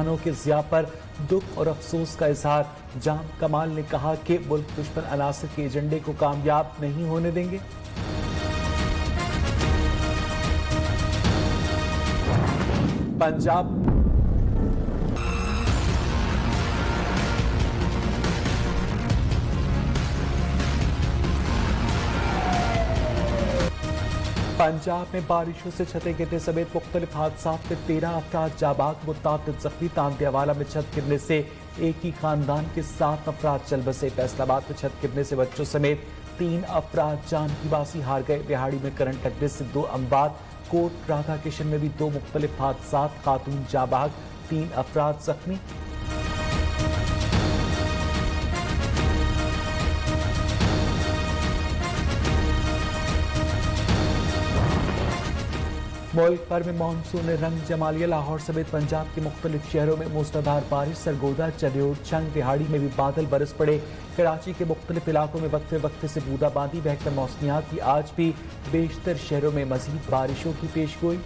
جانوں کے ضیاع پر دکھ اور افسوس کا اظہار۔ جام کمال نے کہا کہ ملک دشمن عناصر کے ایجنڈے کو کامیاب نہیں ہونے دیں گے۔ پنجاب میں بارشوں سے چھتیں گرنے سمیت مختلف حادثات میں 13 افراد جاں بحق، متعدد زخمی۔ تاندے والا میں چھت گرنے سے ایک ہی خاندان کے 7 افراد چل بسے۔ فیصل آباد میں چھت گرنے سے بچوں سمیت 3 افراد جان کی باسی ہار گئے۔ ریہاڑی میں کرنٹ لگنے سے 2 اموات۔ کوٹ رادھا کشن میں بھی 2 مختلف حادثات، خاتون جاں بحق، 3 افراد زخمی۔ ملک بھر میں مانسون نے رنگ جما لیا۔ لاہور سمیت پنجاب کے مختلف شہروں میں موسلادھار بارش، سرگودا، چلیوڑ، چھنگ، ریہاڑی میں بھی بادل برس پڑے۔ کراچی کے مختلف علاقوں میں وقفے وقفے سے بوندا باندی۔ محکمہ موسمیات کی آج بھی بیشتر شہروں میں مزید بارشوں کی پیشگوئی۔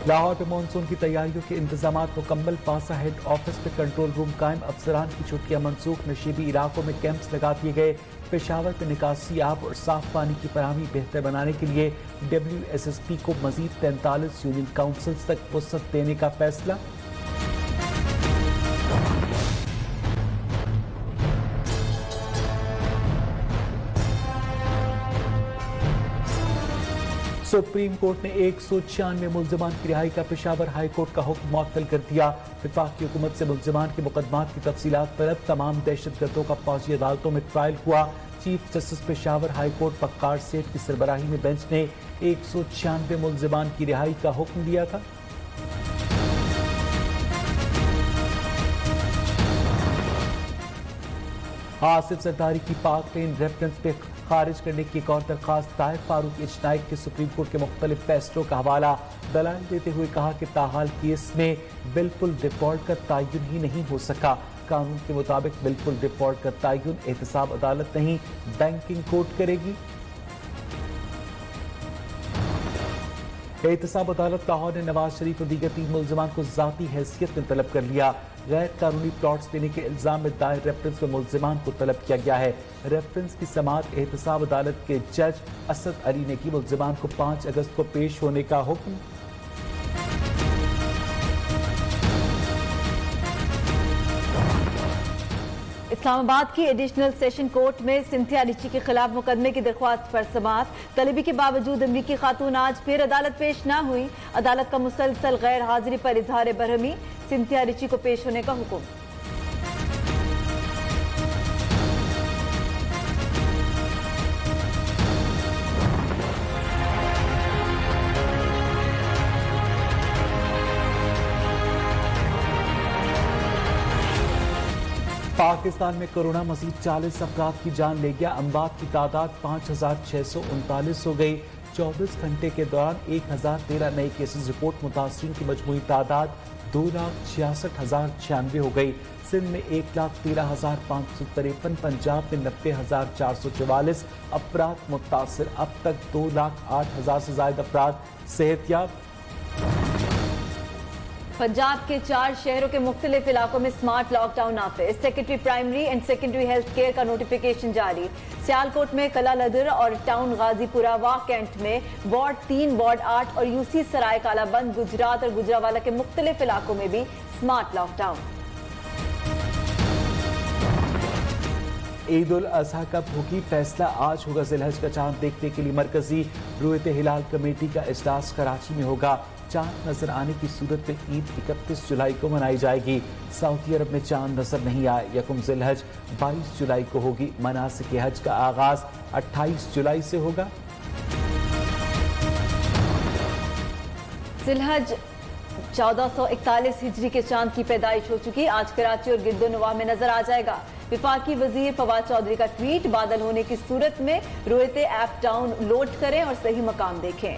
لاہور میں مانسون کی تیاریوں کے انتظامات مکمل۔ پاسا ہیڈ آفس میں کنٹرول روم قائم، افسران کی چھٹیاں منسوخ۔ نشیبی علاقوں میں کیمپس لگا دیے گئے۔ پشاور میں نکاسی آب اور صاف پانی کی فراہمی بہتر بنانے کے لیے WSSP کو مزید 43 یونین کونسلز تک وسعت دینے کا فیصلہ۔ سپریم کورٹ نے 196 ملزمان کی رہائی کا پشاور ہائی کورٹ کا حکم معطل کر دیا۔ وفاقی حکومت سے ملزمان کے مقدمات کی تفصیلات طلب۔ تمام دہشت گردوں کا فوجی عدالتوں میں ٹرائل ہوا۔ Chief justice Peshawar high court Waqar Seth کی سربراہی میں بینچ نے 196 ملزمان کی رہائی کا حکم دیا تھا۔ آصف زرداری کی پاک لین ریفرنس پہ خارج کرنے کی ایک اور درخواست دائر۔ فاروق اجتنائک کے سپریم کورٹ کے مختلف فیصلوں کا حوالہ۔ دلائل دیتے ہوئے کہا کہ تاحال کیس میں بالفل ڈیفالٹ کا تعین ہی نہیں ہو سکا۔ قانون کے مطابق بالفل ڈیفالٹ کا تعین احتساب عدالت نہیں، بینکنگ کورٹ کرے گی۔ احتساب عدالت لاہور نے نواز شریف اور دیگر 3 ملزمان کو ذاتی حیثیت میں طلب کر لیا۔ غیر قانونی پلاٹس دینے کے الزام میں دائر ریفرنس میں ملزمان کو طلب کیا گیا ہے۔ ریفرنس کی سماعت احتساب عدالت کے جج اسد علی نے کی۔ ملزمان کو 5 اگست کو پیش ہونے کا حکم۔ اسلام آباد کی ایڈیشنل سیشن کورٹ میں سنتھیا ریچی کے خلاف مقدمے کی درخواست پر سماعت۔ طلبی کے باوجود امریکی خاتون آج پھر عدالت پیش نہ ہوئی۔ عدالت کا مسلسل غیر حاضری پر اظہار برہمی۔ سنتھیا ریچی کو پیش ہونے کا حکم۔ پاکستان میں کورونا مزید 40 افراد کی جان لے گیا۔ اموات کی تعداد 5639 ہو گئی۔ 24 گھنٹے کے دوران 1013 نئے کیسز رپورٹ۔ متاثرین کی مجموعی تعداد 2,66,096 ہو گئی۔ سندھ میں 1,13,553، پنجاب میں 90,444 افراد متاثر۔ اب تک 2,08,000 سے زائد افراد صحت یاب۔ پنجاب کے 4 شہروں کے مختلف علاقوں میں سمارٹ لاک ڈاؤن نافذ۔ Secretary primary and secondary health care کا نوٹیفیکیشن جاری۔ سیالکوٹ میں کلا لدر اور ٹاؤن غازی پورہ واہ کینٹ میں وارڈ 3، وارڈ 8 اور UC سرائے کالا بند۔ گجرات اور گجراوالا کے مختلف علاقوں میں بھی سمارٹ لاک ڈاؤن۔ عید الاضحیٰ کب ہوگی؟ فیصلہ آج ہوگا۔ ذی الحج کا چاند دیکھنے کے لیے مرکزی رؤیت ہلال کمیٹی کا اجلاس کراچی میں ہوگا۔ چاند نظر آنے کی صورت میں عید 31 جولائی کو منائی جائے گی۔ سعودی عرب میں چاند نظر نہیں آئے۔ یکم ذی الحج 22 جولائی کو ہوگی۔ مناسک حج کا آغاز 28 جولائی سے ہوگا۔ ذی الحج 1441 ہجری کے چاند کی پیدائش ہو چکی۔ آج کراچی اور گرد و نواح میں نظر آ جائے گا۔ وفاقی وزیر فواد چودھری کا ٹویٹ، بادل ہونے کی صورت میں رؤیت ایپ ڈاؤن لوڈ کریں اور صحیح مقام دیکھیں۔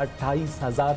28,000